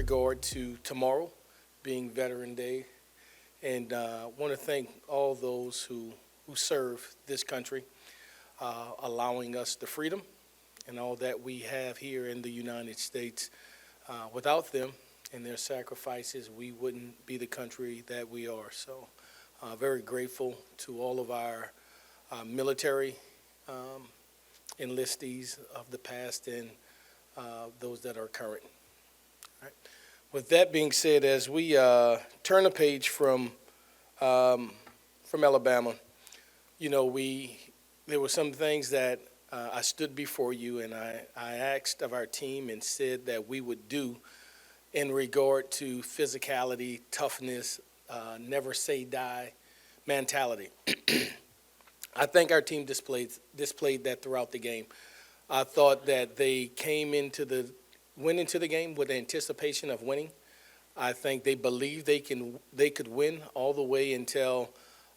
regard to tomorrow being Veteran Day, and want to thank all those who serve this country, allowing us the freedom and all that we have here in the United States. Without them and their sacrifices, we wouldn't be the country that we are. So very grateful to all of our military enlistees of the past and those that are current. All right. With that being said, as we turn the page from Alabama, you know, there were some things that I stood before you and I asked of our team and said that we would do in regard to physicality, toughness, never say die mentality. I think our team displayed that throughout the game. I thought that they went into the game with anticipation of winning. I think they believed they could win all the way until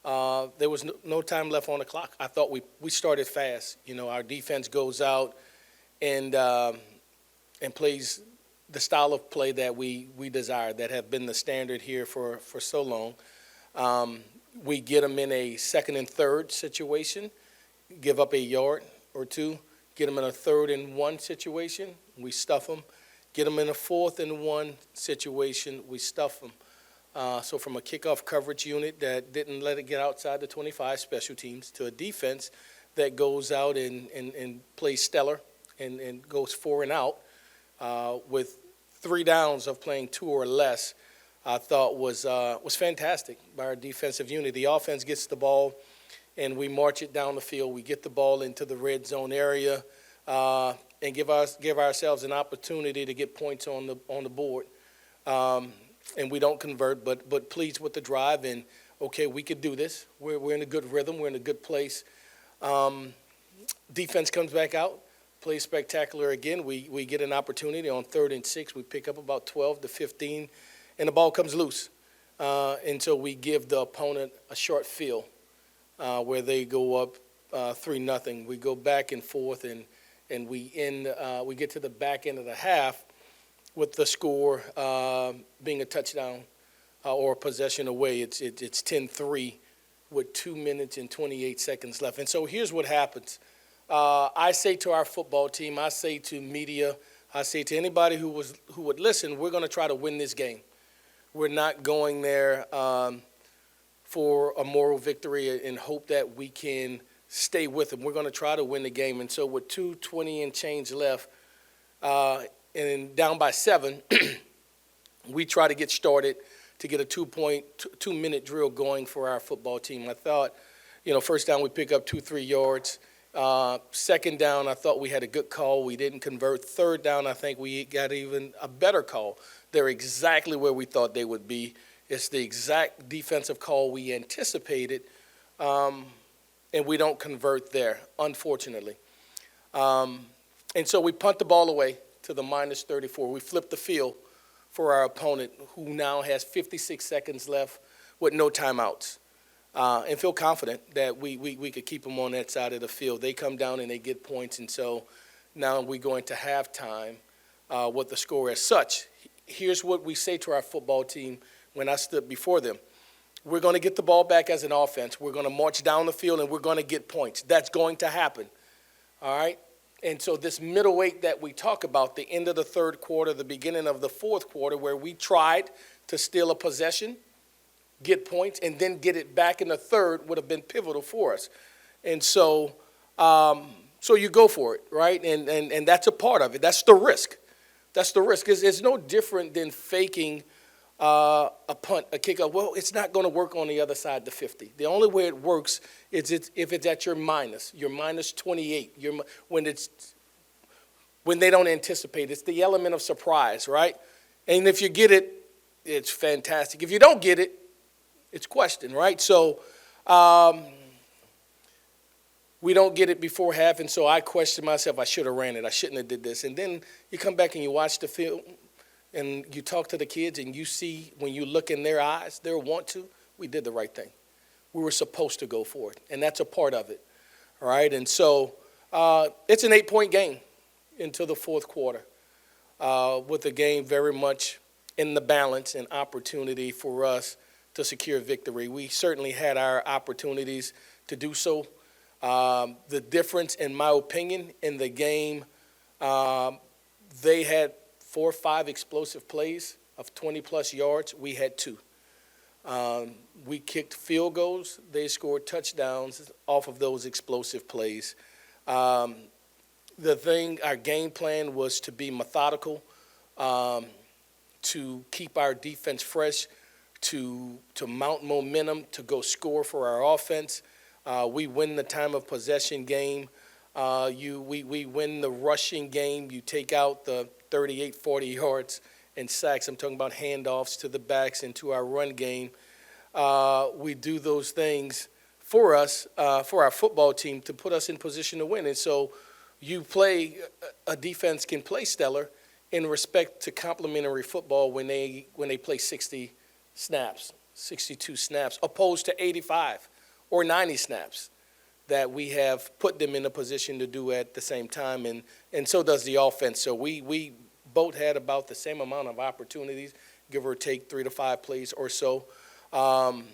there was no time left on the clock. I thought we started fast. You know, our defense goes out and plays the style of play that we desire, that have been the standard here for so long. We get them in a second and third situation, give up a yard or two, get them in a 3rd and 1 situation, we stuff them. Get them in a 4th and 1 situation, we stuff them. So from a kickoff coverage unit that didn't let it get outside the 25 special teams to a defense that goes out and plays stellar and goes 4 and out with 3 downs of playing 2 or less, I thought was fantastic by our defensive unit. The offense gets the ball, and we march it down the field. We get the ball into the red zone area and give ourselves an opportunity to get points on the board. And we don't convert, but pleased with the drive. And, okay, we could do this. We're in a good rhythm. We're in a good place. Defense comes back out, plays spectacular again. We get an opportunity on 3rd and 6. We pick up about 12 to 15. And the ball comes loose. And so we give the opponent a short field where they go up 3-0. We go back and forth, and we get to the back end of the half with the score being a touchdown or a possession away. It's 10-3 with 2 minutes and 28 seconds left. And so here's what happens. I say to our football team, I say to media, I say to anybody who would listen, we're going to try to win this game. We're not going there for a moral victory and hope that we can stay with them. We're going to try to win the game. And so with 2:20 and change left and down by 7, we try to get started to get a 2-minute drill going for our football team. I thought, you know, first down we pick up 2-3 yards. Second down, I thought we had a good call. We didn't convert. Third down, I think we got even a better call. They're exactly where we thought they would be. It's the exact defensive call we anticipated, and we don't convert there, unfortunately. And so we punt the ball away to the -34. We flip the field for our opponent, who now has 56 seconds left with no timeouts, and feel confident that we could keep them on that side of the field. They come down and they get points, and so now we go into halftime with the score as such. Here's what we say to our football team when I stood before them. We're going to get the ball back as an offense. We're going to march down the field, and we're going to get points. That's going to happen, all right? And so this middleweight that we talk about, the end of the 3rd quarter, the beginning of the 4th quarter, where we tried to steal a possession, get points, and then get it back in the 3rd would have been pivotal for us. And so you go for it, right? And that's a part of it. That's the risk. That's the risk. It's no different than faking a punt, a kickoff. Well, it's not going to work on the other side of the 50. The only way it works is if it's at your minus 28, when they don't anticipate. It's the element of surprise, right? And if you get it, it's fantastic. If you don't get it, it's questioned, right? So we don't get it before half, and so I question myself. I should have ran it. I shouldn't have did this. And then you come back and you watch the film, and you talk to the kids, and you see when you look in their eyes, their want to, we did the right thing. We were supposed to go for it, and that's a part of it, all right? And so it's an 8-point game into the 4th quarter with the game very much in the balance and opportunity for us to secure victory. We certainly had our opportunities to do so. The difference, in my opinion, in the game, they had 4 or 5 explosive plays of 20-plus yards. We had 2. We kicked field goals. They scored touchdowns off of those explosive plays. Our game plan was to be methodical, to keep our defense fresh, to mount momentum, to go score for our offense. We win the time of possession game. We win the rushing game. You take out the 38, 40 yards and sacks. I'm talking about handoffs to the backs and to our run game. We do those things for us, for our football team, to put us in position to win. And so a defense can play stellar in respect to complementary football when they play 60 snaps, 62 snaps, opposed to 85 or 90 snaps that we have put them in a position to do at the same time, and so does the offense. So we both had about the same amount of opportunities, give or take 3 to 5 plays or so. And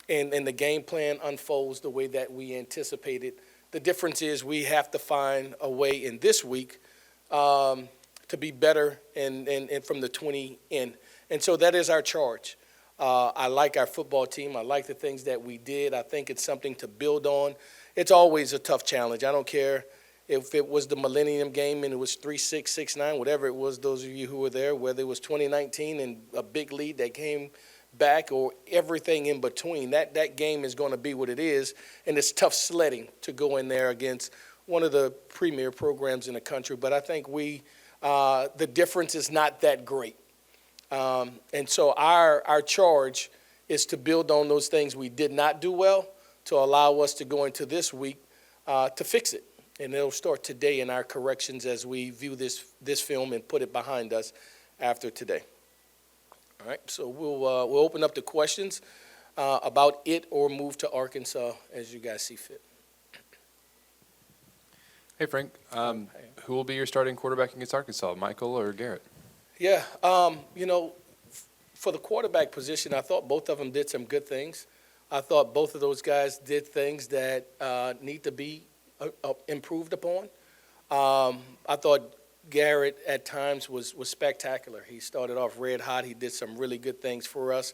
the game plan unfolds the way that we anticipated. The difference is we have to find a way in this week to be better and from the 20 in. And so that is our charge. I like our football team. I like the things that we did. I think it's something to build on. It's always a tough challenge. I don't care if it was the Millennium game and it was 3-6, 6-9, whatever it was, those of you who were there, whether it was 2019 and a big lead that came back or everything in between. That game is going to be what it is, and it's tough sledding to go in there against one of the premier programs in the country. But I think the difference is not that great. And so our charge is to build on those things we did not do well to allow us to go into this week to fix it. And it'll start today in our corrections as we view this film and put it behind us after today. All right, so we'll open up the questions about it or move to Arkansas as you guys see fit. Hey, Frank. Who will be your starting quarterback against Arkansas, Michael or Garrett? Yeah, for the quarterback position, I thought both of them did some good things. I thought both of those guys did things that need to be improved upon. I thought Garrett at times was spectacular. He started off red hot. He did some really good things for us.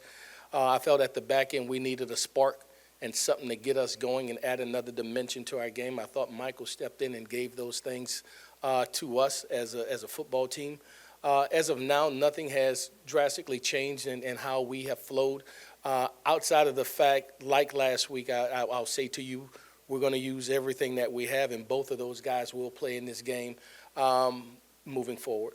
I felt at the back end we needed a spark and something to get us going and add another dimension to our game. I thought Michael stepped in and gave those things to us as a football team. As of now, nothing has drastically changed in how we have flowed. Outside of the fact, like last week, I'll say to you, we're going to use everything that we have, and both of those guys will play in this game moving forward.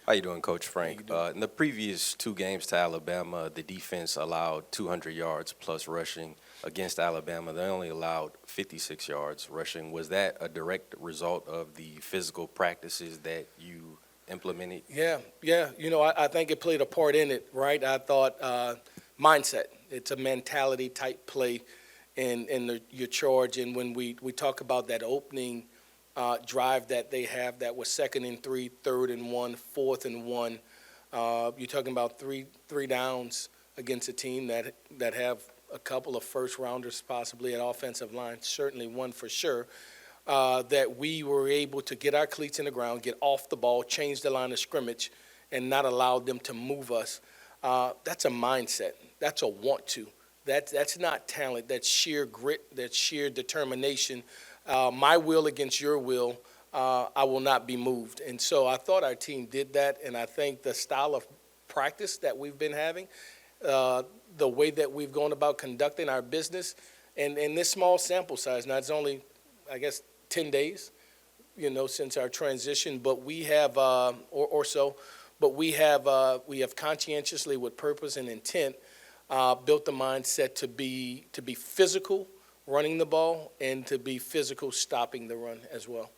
How you doing, Coach Frank? In the previous 2 games to Alabama, the defense allowed 200 yards plus rushing. Against Alabama, they only allowed 56 yards rushing. Was that a direct result of the physical practices that you implemented? Yeah. I think it played a part in it, right? I thought mindset. It's a mentality type play in your charge. And when we talk about that opening drive that they have, that was 2nd and 3, 3rd and 1, 4th and 1. You're talking about three downs against a team that have a couple of first-rounders possibly at offensive line, certainly one for sure, that we were able to get our cleats in the ground, get off the ball, change the line of scrimmage, and not allow them to move us. That's a mindset. That's a want to. That's not talent. That's sheer grit. That's sheer determination. My will against your will, I will not be moved. And so I thought our team did that, and I think the style of practice that we've been having, the way that we've gone about conducting our business, and in this small sample size, now it's only, I guess, 10 days, since our transition, but we have, or so, but we have conscientiously, with purpose and intent, built the mindset to be physical running the ball and to be physical stopping the run as well.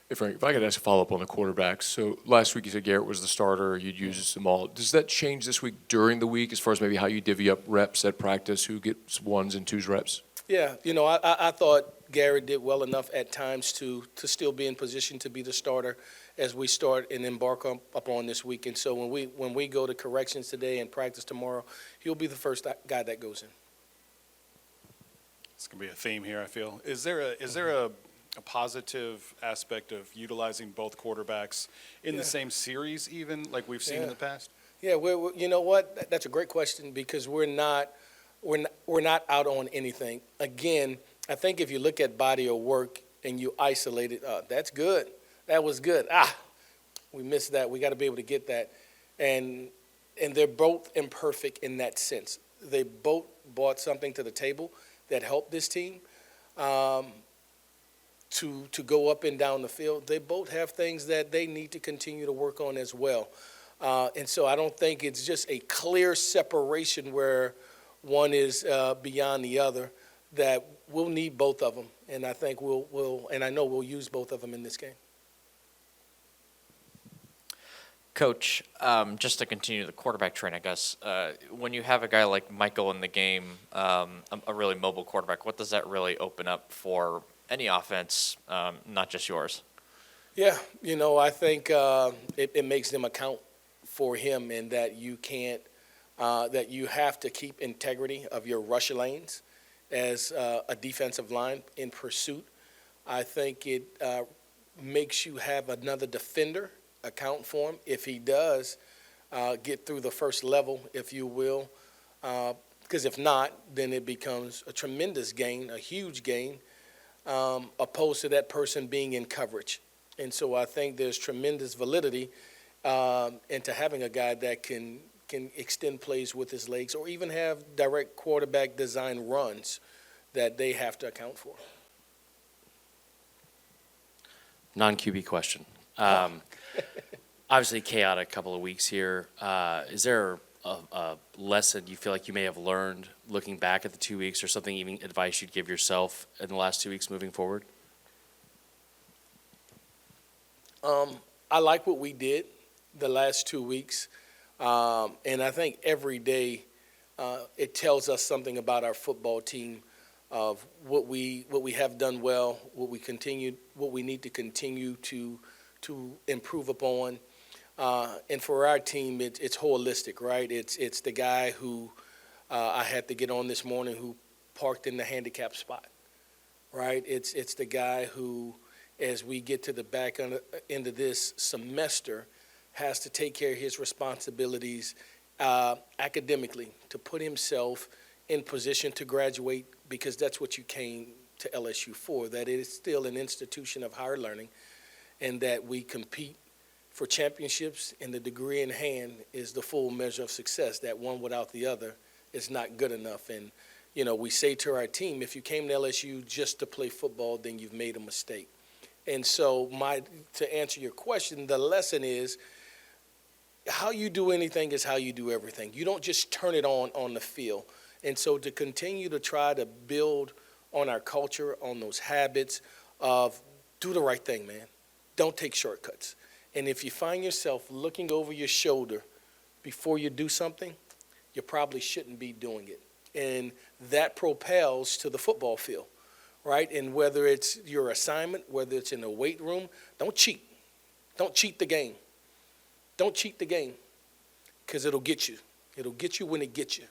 Hey, Frank, if I could ask a follow-up on the quarterbacks. So last week you said Garrett was the starter. You'd use them all. Does that change this week during the week as far as maybe how you divvy up reps at practice, who gets 1s and 2s reps? Yeah, I thought Garrett did well enough at times to still be in position to be the starter as we start and embark upon this week. And so when we go to corrections today and practice tomorrow, he'll be the first guy that goes in. It's going to be a theme here, I feel. Is there a positive aspect of utilizing both quarterbacks in the same series, even like we've seen in the past? Yeah, you know what? That's a great question because we're not out on anything. Again, I think if you look at body of work and you isolate it, that's good. That was good. We missed that. We got to be able to get that. And they're both imperfect in that sense. They both brought something to the table that helped this team to go up and down the field. They both have things that they need to continue to work on as well. And so I don't think it's just a clear separation where one is beyond the other, that we'll need both of them. And I think and I know we'll use both of them in this game. Coach, just to continue the quarterback train, I guess, when you have a guy like Michael in the game, a really mobile quarterback, what does that really open up for any offense, not just yours? Yeah, I think it makes them account for him in that you can't, that you have to keep integrity of your rush lanes as a defensive line in pursuit. I think it makes you have another defender account for him if he does get through the first level, if you will, because if not, then it becomes a tremendous gain, a huge gain, opposed to that person being in coverage. And so I think there's tremendous validity into having a guy that can extend plays with his legs or even have direct quarterback design runs that they have to account for. Non-QB question. Obviously, chaotic couple of weeks here. Is there a lesson you feel like you may have learned looking back at the 2 weeks, or something, even advice you'd give yourself in the last 2 weeks moving forward? I like what we did the last 2 weeks, and I think every day it tells us something about our football team, of what we have done well, what we need to continue to improve upon. And for our team, it's holistic, right? It's the guy who I had to get on this morning who parked in the handicap spot, right? It's the guy who, as we get to the back end of this semester, has to take care of his responsibilities academically to put himself in position to graduate, because that's what you came to LSU for, that it is still an institution of higher learning and that we compete for championships, and the degree in hand is the full measure of success. That one without the other is not good enough. And, we say to our team, if you came to LSU just to play football, then you've made a mistake. And so to answer your question, the lesson is how you do anything is how you do everything. You don't just turn it on the field. And so to continue to try to build on our culture, on those habits of do the right thing, man. Don't take shortcuts. And if you find yourself looking over your shoulder before you do something, you probably shouldn't be doing it. And that propels to the football field, right? And whether it's your assignment, whether it's in the weight room, don't cheat. Don't cheat the game. Don't cheat the game, because it'll get you. It'll get you when it gets you,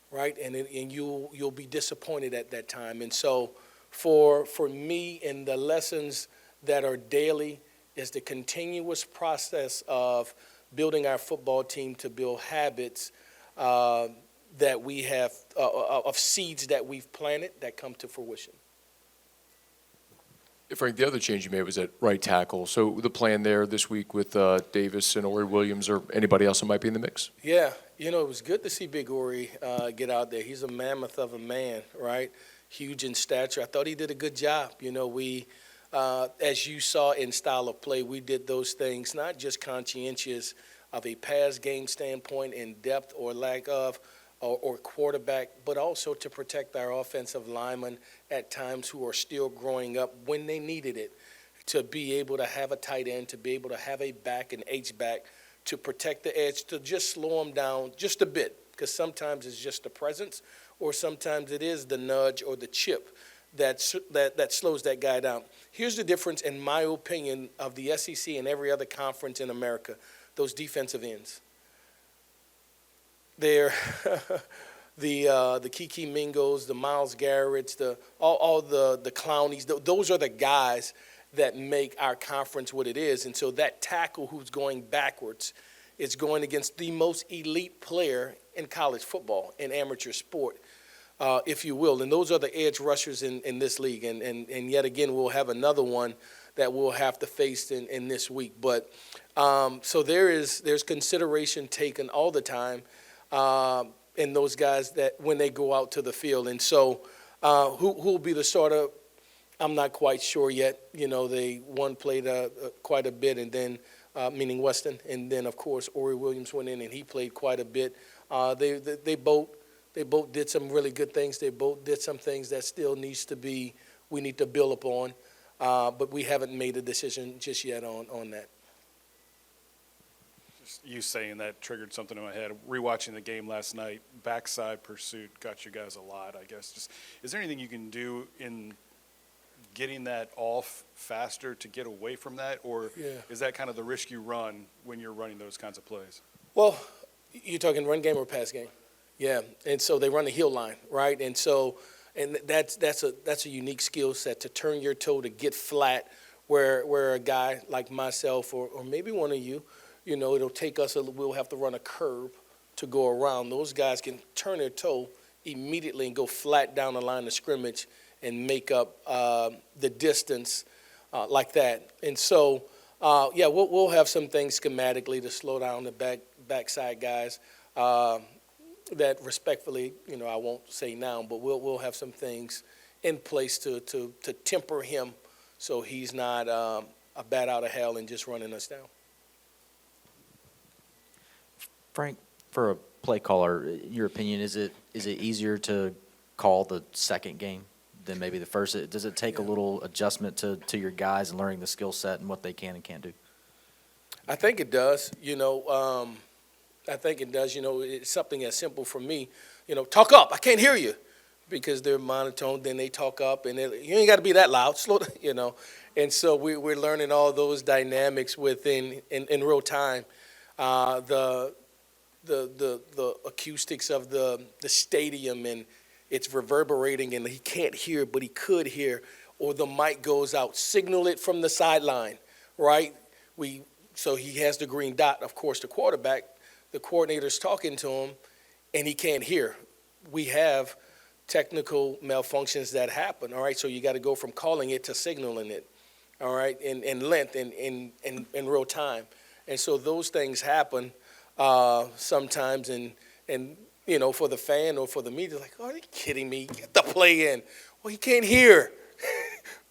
right? And you'll be disappointed at that time. And so for me, and the lessons that are daily, is the continuous process of building our football team to build habits that we have, of seeds that we've planted that come to fruition. Frank, the other change you made was at right tackle. So the plan there this week with Davis and Ori Williams, or anybody else that might be in the mix? Yeah, it was good to see Big Ori get out there. He's a mammoth of a man, right? Huge in stature. I thought he did a good job. We, as you saw in style of play, we did those things, not just conscientious of a pass game standpoint in depth or lack of, or quarterback, but also to protect our offensive linemen at times who are still growing up when they needed it, to be able to have a tight end, to be able to have a back, an H-back, to protect the edge, to just slow them down just a bit, because sometimes it's just the presence, or sometimes it is the nudge or the chip that slows that guy down. Here's the difference, in my opinion, of the SEC and every other conference in America: those defensive ends. They're the Kiki Mingos, the Miles Garretts, all the Clownies. Those are the guys that make our conference what it is. And so that tackle who's going backwards is going against the most elite player in college football, in amateur sport, if you will. And those are the edge rushers in this league. And yet again, we'll have another one that we'll have to face in this week. But so there's consideration taken all the time in those guys that when they go out to the field. And so who will be the starter? I'm not quite sure yet. One played quite a bit, and then meaning Weston, and then of course Ori Williams went in and he played quite a bit. They both did some really good things. They both did some things that still we need to build upon, but we haven't made a decision just yet on that. You saying that triggered something in my head. Rewatching the game last night, backside pursuit got you guys a lot, I guess. Just, is there anything you can do in getting that off faster to get away from that? Or is that kind of the risk you run when you're running those kinds of plays? Well, you're talking run game or pass game? Yeah, and so they run the heel line, right? And so, and that's a unique skill set to turn your toe to get flat where a guy like myself or maybe one of you, it'll take us, we'll have to run a curve to go around. Those guys can turn their toe immediately and go flat down the line of scrimmage and make up the distance like that. And so, we'll have some things schematically to slow down the backside guys that respectfully, I won't say now, but we'll have some things in place to temper him so he's not a bat out of hell and just running us down. Frank, for a play caller, your opinion, is it easier to call the second game than maybe the first? Does it take a little adjustment to your guys and learning the skill set and what they can and can't do? I think it does. I think it does. It's something as simple for me. Talk up. I can't hear you, because they're monotone. Then they talk up, and you ain't got to be that loud. Slow down. And so we're learning all those dynamics within in real time. The acoustics of the stadium, and it's reverberating, and he can't hear, but he could hear, or the mic goes out. Signal it from the sideline, right? So he has the green dot, of course, the quarterback. The coordinator's talking to him, and he can't hear. We have technical malfunctions that happen, all right? So you got to go from calling it to signaling it, all right, in length, in real time. And so those things happen sometimes, and for the fan or for the media, like, oh, are you kidding me? Get the play in. Well, he can't hear.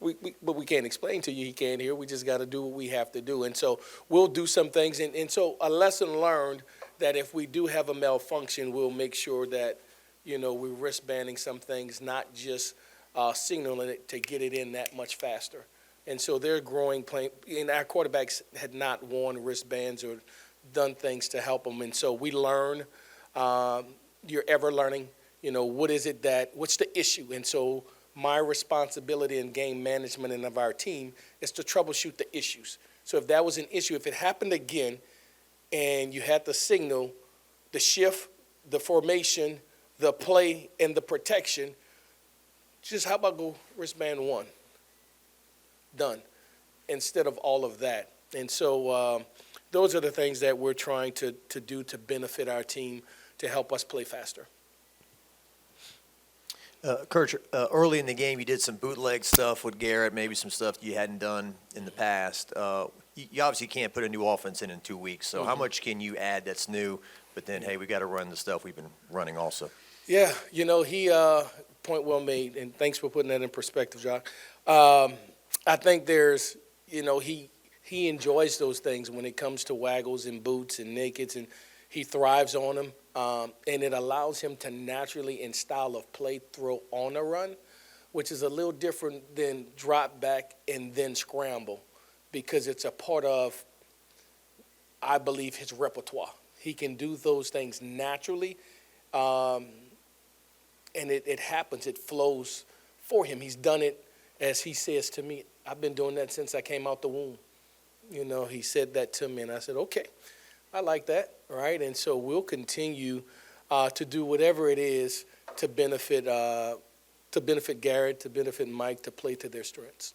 But we can't explain to you he can't hear. We just got to do what we have to do. And so we'll do some things. And so a lesson learned that if we do have a malfunction, we'll make sure that, we're wristbanding some things, not just signaling it to get it in that much faster. And so they're growing, and our quarterbacks had not worn wristbands or done things to help them. And so we learn, you're ever learning, what's the issue? And so my responsibility in game management and of our team is to troubleshoot the issues. So if that was an issue, if it happened again and you had to signal the shift, the formation, the play, and the protection, just how about go wristband one? Done. Instead of all of that. And so those are the things that we're trying to do to benefit our team, to help us play faster. Coach, early in the game, you did some bootleg stuff with Garrett, maybe some stuff you hadn't done in the past. You obviously can't put a new offense in 2 weeks, so how much can you add that's new, but then, hey, we got to run the stuff we've been running also? Yeah, he point well made, and thanks for putting that in perspective, Jock. I think there's, he enjoys those things when it comes to waggles and boots and nakeds, and he thrives on them. And it allows him to naturally, in style of play, throw on a run, which is a little different than drop back and then scramble, because it's a part of, I believe, his repertoire. He can do those things naturally, and it happens. It flows for him. He's done it, as he says to me, I've been doing that since I came out the womb. You know, he said that to me, and I said, okay, I like that, right? And so we'll continue to do whatever it is to benefit Garrett, to benefit Mike, to play to their strengths.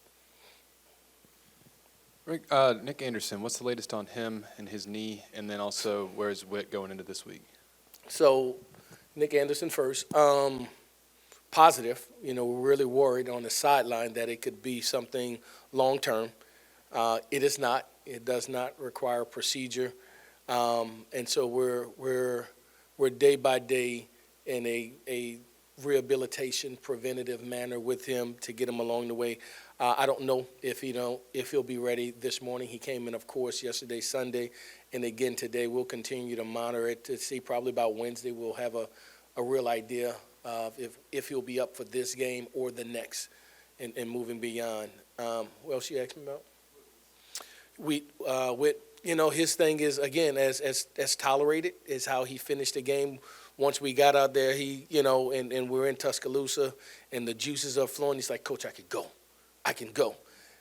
Rick, Nick Anderson, what's the latest on him and his knee, and then also where's Witt going into this week? So Nick Anderson first. Positive. You know, we're really worried on the sideline that it could be something long-term. It is not. It does not require procedure. And so we're day by day in a rehabilitation preventative manner with him to get him along the way. I don't know if he'll be ready this morning. He came in, of course, yesterday, Sunday, and again today. We'll continue to monitor it to see. Probably about Wednesday we'll have a real idea of if he'll be up for this game or the next, and moving beyond. What else you asked me about? His thing is, again, as tolerated is how he finished the game. Once we got out there, and we're in Tuscaloosa, and the juices are flowing. He's like, Coach, I can go.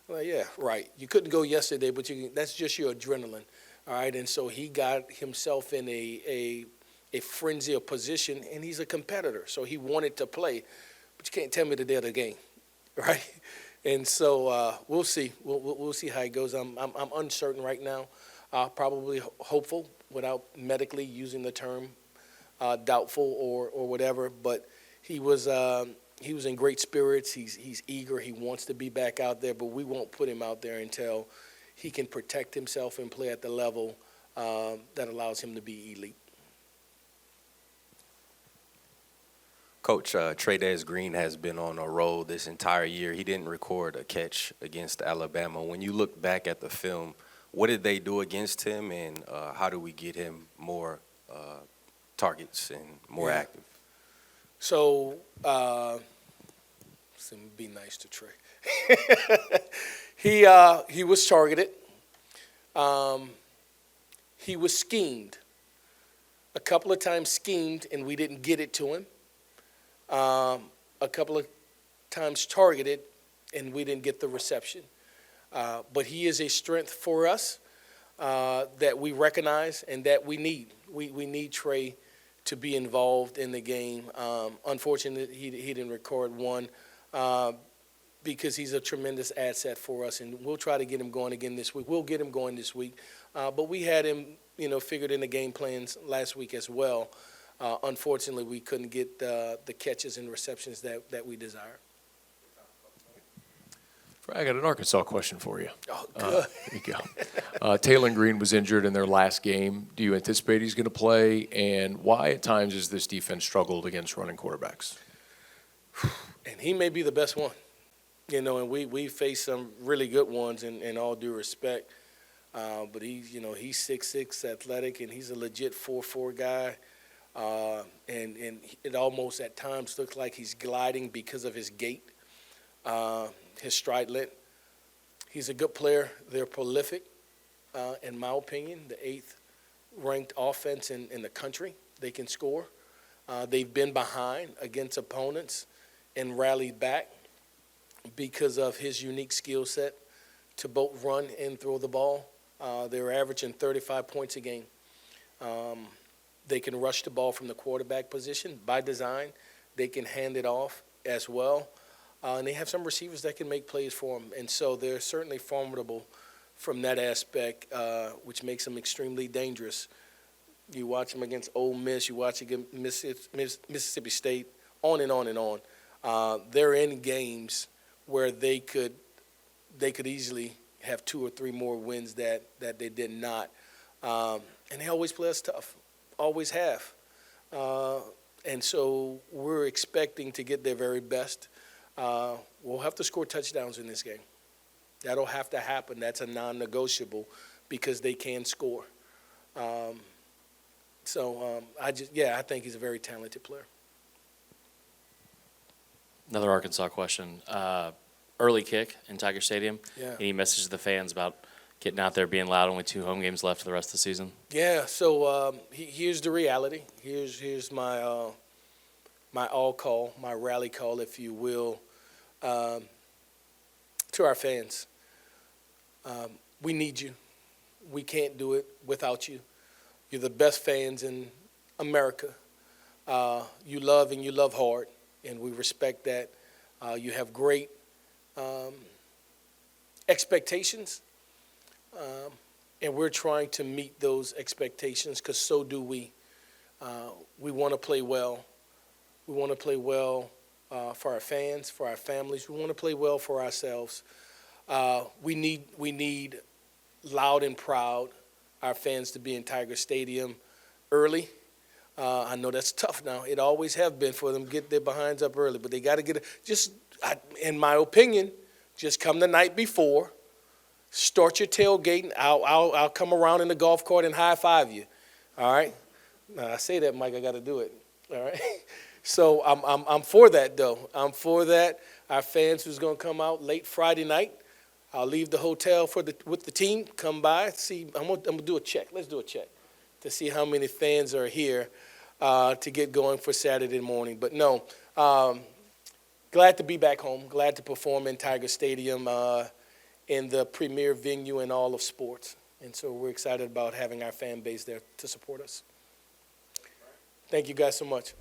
Well, yeah, right. You couldn't go yesterday, but that's just your adrenaline, all right? And so he got himself in a frenzy of position, and he's a competitor, so he wanted to play. But you can't tell me the day of the game, right? And so we'll see. We'll see how it goes. I'm uncertain right now, probably hopeful without medically using the term doubtful or whatever. But he was in great spirits. He's eager. He wants to be back out there, but we won't put him out there until he can protect himself and play at the level that allows him to be elite. Coach, Trey Green has been on a roll this entire year. He didn't record a catch against Alabama. When you look back at the film, what did they do against him, and how do we get him more targets and more active? So, be nice to Trey. He was targeted. He was schemed. A couple of times schemed, and we didn't get it to him. A couple of times targeted, and we didn't get the reception. But he is a strength for us that we recognize and that we need. We need Trey to be involved in the game. Unfortunately, he didn't record one because he's a tremendous asset for us, and we'll try to get him going again this week. We'll get him going this week. But we had him, figured in the game plans last week as well. Unfortunately, we couldn't get the catches and receptions that we desire. I got an Arkansas question for you. Oh, good. There you go. Taylor Green was injured in their last game. Do you anticipate he's going to play? And why at times has this defense struggled against running quarterbacks? And he may be the best one. And we faced some really good ones in all due respect. But he's 6'6", athletic, and he's a legit 4'4" guy. And it almost at times looks like he's gliding because of his gait, his stride length. He's a good player. They're prolific, in my opinion, the 8th ranked offense in the country. They can score. They've been behind against opponents and rallied back because of his unique skill set to both run and throw the ball. They're averaging 35 points a game. They can rush the ball from the quarterback position by design. They can hand it off as well. And they have some receivers that can make plays for them. And so they're certainly formidable from that aspect, which makes them extremely dangerous. You watch them against Ole Miss, you watch against Mississippi State, on and on and on. They're in games where they could easily have 2 or 3 more wins that they did not. And they always play us tough. Always have. And so we're expecting to get their very best. We'll have to score touchdowns in this game. That'll have to happen. That's a non-negotiable because they can score. I think he's a very talented player. Another Arkansas question. Early kick in Tiger Stadium. Yeah. Any message to the fans about getting out there, being loud? Only 2 home games left for the rest of the season. Yeah. So here's the reality. Here's my my all call, my rally call, if you will. to our fans, we need you. We can't do it without you. You're the best fans in America. You love and you love hard, and we respect that. You have great expectations, and we're trying to meet those expectations because so do we. We want to play well. We want to play well for our fans, for our families. We want to play well for ourselves. We need loud and proud our fans to be in Tiger Stadium early. I know that's tough now. It always have been for them to get their behinds up early, but they got to get it. In my opinion, just come the night before, start your tailgating. I'll come around in the golf cart and high five you. All right. Now I say that, Mike. I got to do it. All right. So I'm for that though. I'm for that. Our fans who's going to come out late Friday night. I'll leave the hotel with the team. Come by, see. I'm gonna do a check. Let's do a check to see how many fans are here to get going for Saturday morning. But no, glad to be back home. Glad to perform in Tiger Stadium in the premier venue in all of sports. And so we're excited about having our fan base there to support us. Thank you guys so much.